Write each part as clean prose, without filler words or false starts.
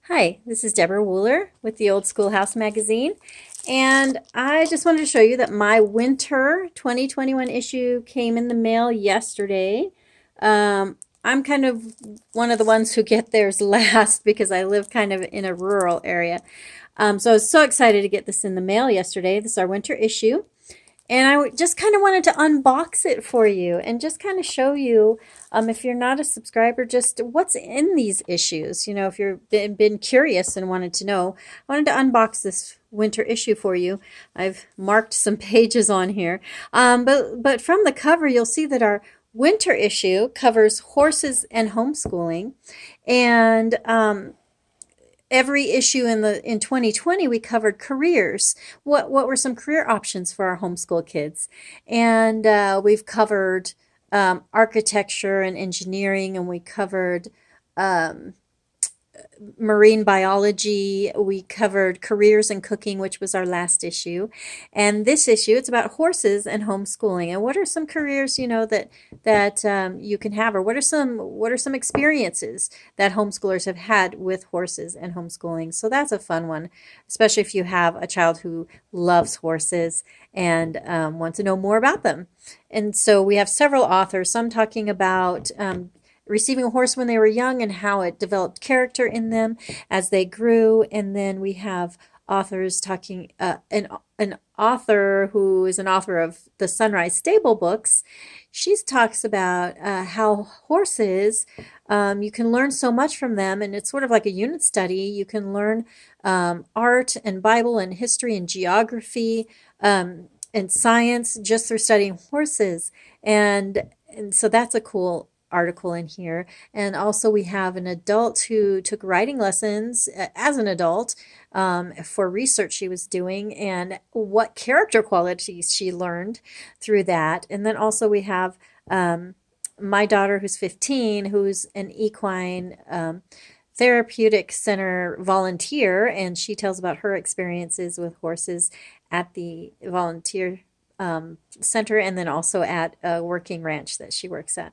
Hi, this is Deborah Wuehler with the Old Schoolhouse Magazine, and I just wanted to show you that my winter 2021 issue came in the mail yesterday. I'm kind of one of the ones who get theirs last because I live kind of in a rural area. So I was so excited to get this in the mail yesterday. This is our winter issue. And just kind of wanted to unbox it for you and just kind of show you, if you're not a subscriber, just what's in these issues. You know, if you've been curious and wanted to know, I wanted to unbox this winter issue for you. I've marked some pages on here. But from the cover, you'll see that our winter issue covers horses and homeschooling. And every issue in 2020 we covered careers. What were some career options for our homeschool kids? And we've covered architecture and engineering, and we covered um, marine biology. We covered careers and cooking, which was our last issue. And this issue, it's about horses and homeschooling. And what are some careers, that you can have, or what are some experiences that homeschoolers have had with horses and homeschooling? So that's a fun one, especially if you have a child who loves horses and wants to know more about them. And so we have several authors, some talking about receiving a horse when they were young and how it developed character in them as they grew. And then we have authors talking, an author who is an author of the Sunrise Stable books. She talks about how horses, you can learn so much from them, and it's sort of like a unit study. You can learn art and Bible and history and geography and science just through studying horses. And so that's a cool article in here. And also we have an adult who took writing lessons as an adult for research she was doing, and what character qualities she learned through that. And then also we have my daughter, who's 15, who's an equine therapeutic center volunteer, and she tells about her experiences with horses at the volunteer center, and then also at a working ranch that she works at.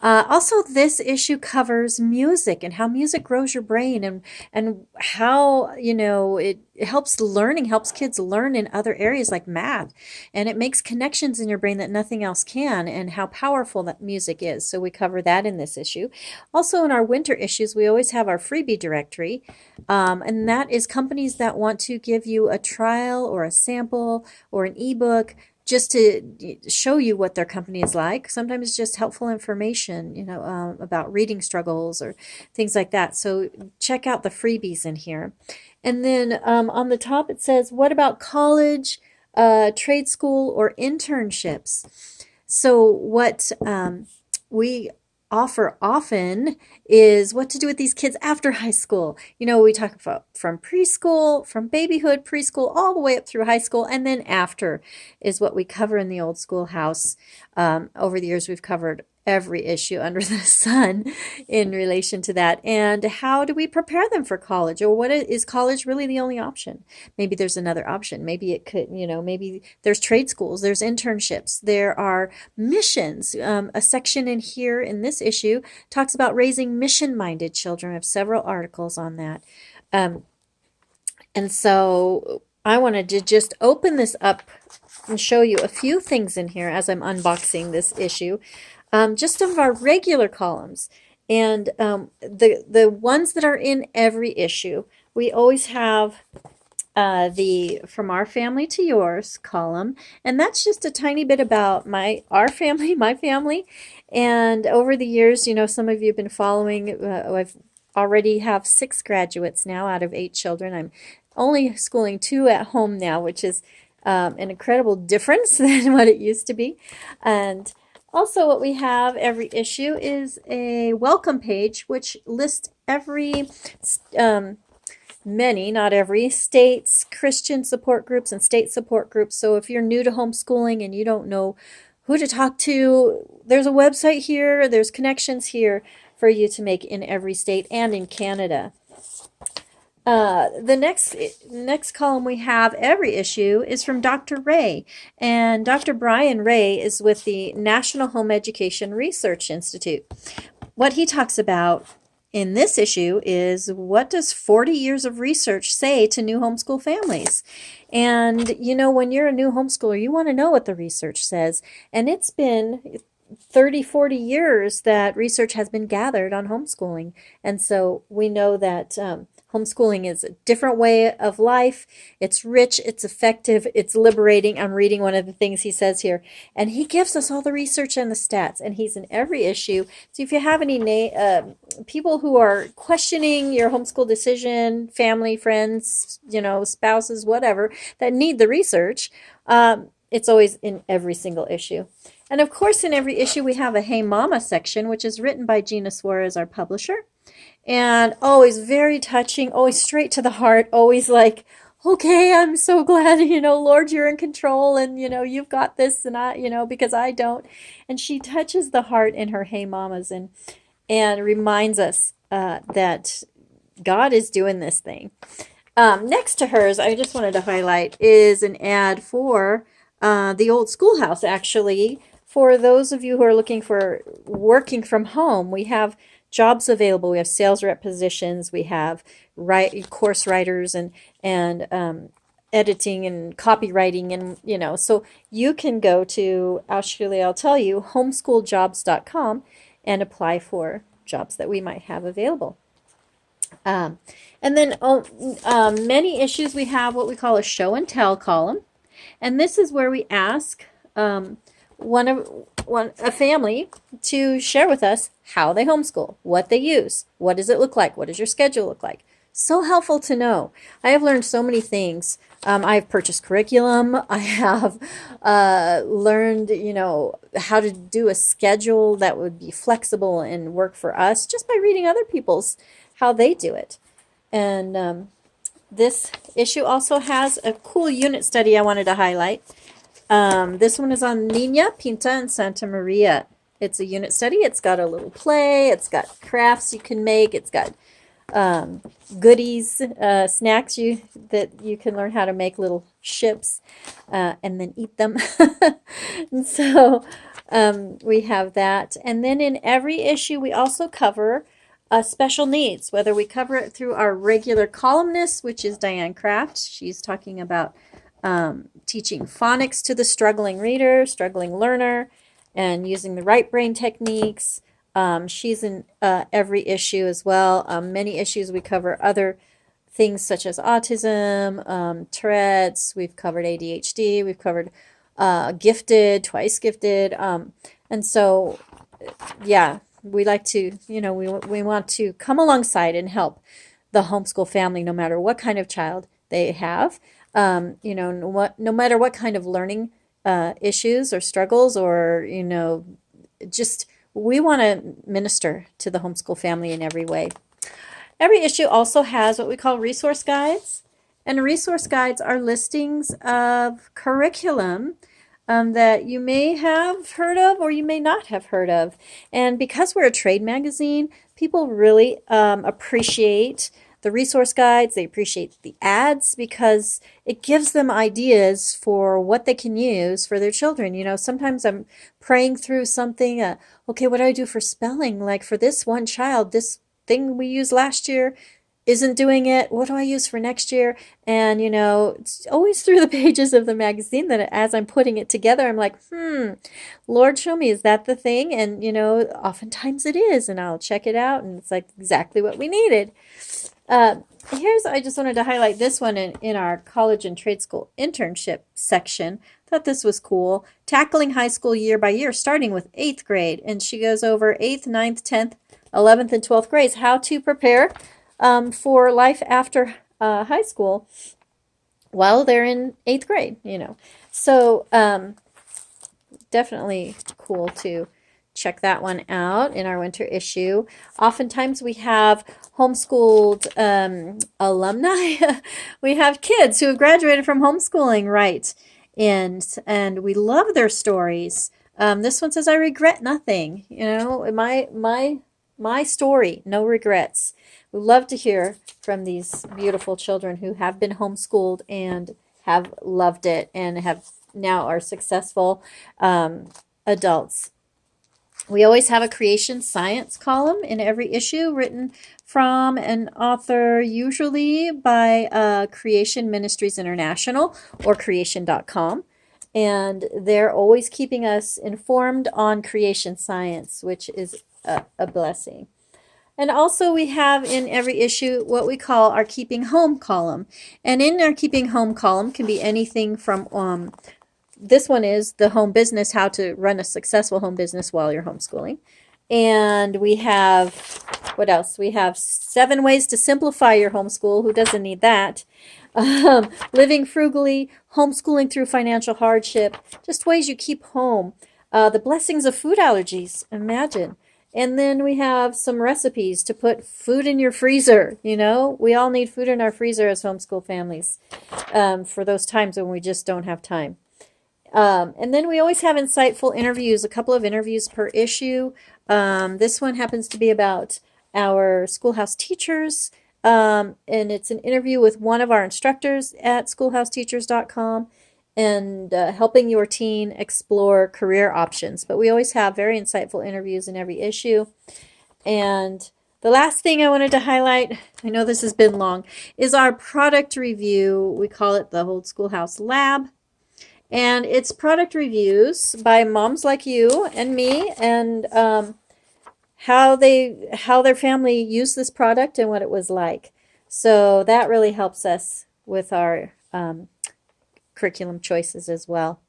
Also, this issue covers music and how music grows your brain, and how it helps kids learn in other areas like math, and it makes connections in your brain that nothing else can, and how powerful that music is. So we cover that in this issue. Also, in our winter issues, we always have our freebie directory, and that is companies that want to give you a trial or a sample or an ebook just to show you what their company is like. Sometimes it's just helpful information, about reading struggles or things like that. So check out the freebies in here. And then on the top it says, what about college, trade school, or internships? So what we offer often is what to do with these kids after high school. We talk about from preschool, from babyhood, preschool, all the way up through high school, and then after is what we cover in the Old Schoolhouse. Over the years, we've covered every issue under the sun in relation to that. And how do we prepare them for college? Or what is college really the only option? Maybe there's another option. Maybe it could, maybe there's trade schools, there's internships, there are missions. A section in here in this issue talks about raising mission-minded children. I have several articles on that. And so I wanted to just open this up and show you a few things in here as I'm unboxing this issue. Just of our regular columns, and the ones that are in every issue. We always have the From Our Family to Yours column, and that's just a tiny bit about our family, my family. And over the years, some of you have been following. I've already have 6 graduates now out of 8 children. I'm only schooling 2 at home now, which is an incredible difference than what it used to be. And also, what we have every issue is a welcome page, which lists not every, states, Christian support groups, and state support groups. So if you're new to homeschooling and you don't know who to talk to, there's a website here, there's connections here for you to make in every state and in Canada. The next column we have every issue is from Dr. Ray, and Dr. Brian Ray is with the National Home Education Research Institute. What he talks about in this issue is, what does 40 years of research say to new homeschool families? And, when you're a new homeschooler, you want to know what the research says. And it's been 30, 40 years that research has been gathered on homeschooling. And so we know that homeschooling is a different way of life. It's rich, it's effective, it's liberating. I'm reading one of the things he says here. And he gives us all the research and the stats, and he's in every issue. So if you have any people who are questioning your homeschool decision, family, friends, spouses, whatever, that need the research, it's always in every single issue. And of course, in every issue, we have a Hey Mama section, which is written by Gina Suarez, our publisher. And always very touching, always straight to the heart, always like, okay, I'm so glad, Lord, you're in control, and, you've got this, and I, because I don't. And she touches the heart in her Hey Mamas and reminds us that God is doing this thing. Next to hers, I just wanted to highlight, is an ad for the Old Schoolhouse, actually. For those of you who are looking for working from home, we have jobs available. We have sales rep positions. We have course writers and editing and copywriting, and so you can go to, I'll tell you, homeschooljobs.com and apply for jobs that we might have available. And then many issues, we have what we call a show and tell column, and this is where we ask a family to share with us how they homeschool, what they use, what does it look like, what does your schedule look like. So helpful to know. I have learned so many things. I've purchased curriculum. I have learned, how to do a schedule that would be flexible and work for us just by reading other people's, how they do it. And this issue also has a cool unit study I wanted to highlight. This one is on Nina, Pinta, and Santa Maria. It's a unit study. It's got a little play. It's got crafts you can make. It's got goodies, snacks that you can learn how to make, little ships, and then eat them. And so we have that. And then in every issue, we also cover special needs, whether we cover it through our regular columnist, which is Diane Kraft. She's talking about teaching phonics to the struggling reader, struggling learner, and using the right brain techniques. She's in every issue as well. Many issues we cover other things such as autism, Tourette's. We've covered ADHD. We've covered gifted, twice gifted. And so, yeah, we like to, we want to come alongside and help the homeschool family, no matter what kind of child they have. No matter what kind of learning issues or struggles, or just we want to minister to the homeschool family in every way. Every issue also has what we call resource guides, and resource guides are listings of curriculum that you may have heard of or you may not have heard of. And because we're a trade magazine, people really appreciate the resource guides. They appreciate the ads because it gives them ideas for what they can use for their children. Sometimes I'm praying through something, okay, what do I do for spelling? Like for this one child, this thing we used last year isn't doing it. What do I use for next year? And, it's always through the pages of the magazine that as I'm putting it together, I'm like, Lord, show me, is that the thing? And, oftentimes it is, and I'll check it out, and it's like exactly what we needed. I just wanted to highlight this one in our college and trade school internship section. Thought this was cool. Tackling high school year by year, starting with 8th grade. And she goes over 8th, 9th, 10th, 11th, and 12th grades, how to prepare for life after high school while they're in 8th grade, So definitely cool to check that one out in our winter issue. Oftentimes we have homeschooled alumni. We have kids who have graduated from homeschooling, right? And we love their stories. This one says, I regret nothing. My story, no regrets. We love to hear from these beautiful children who have been homeschooled and have loved it and have now are successful adults. We always have a creation science column in every issue written from an author, usually by Creation Ministries International or creation.com. And they're always keeping us informed on creation science, which is a blessing. And also we have in every issue what we call our Keeping Home column. And in our Keeping Home column can be anything from this one is the home business, how to run a successful home business while you're homeschooling. And we have, what else? We have 7 ways to simplify your homeschool. Who doesn't need that? Living frugally, homeschooling through financial hardship, just ways you keep home. The blessings of food allergies, imagine. And then we have some recipes to put food in your freezer. You know, we all need food in our freezer as homeschool families for those times when we just don't have time. And then we always have insightful interviews, a couple of interviews per issue. This one happens to be about our schoolhouse teachers, and it's an interview with one of our instructors at schoolhouseteachers.com and helping your teen explore career options. But we always have very insightful interviews in every issue. And the last thing I wanted to highlight, I know this has been long, is our product review. We call it the Old Schoolhouse Lab. And it's product reviews by moms like you and me, and how their family used this product and what it was like. So that really helps us with our curriculum choices as well.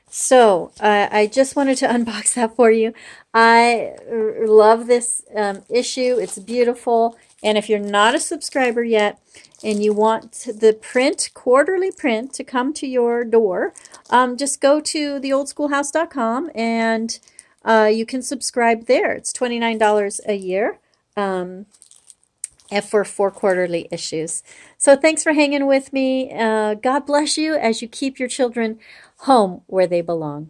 So I just wanted to unbox that for you. I love this issue. It's beautiful. And if you're not a subscriber yet and you want the quarterly print to come to your door, just go to theoldschoolhouse.com and you can subscribe there. It's $29 a year and for 4 quarterly issues. So thanks for hanging with me. God bless you as you keep your children home where they belong.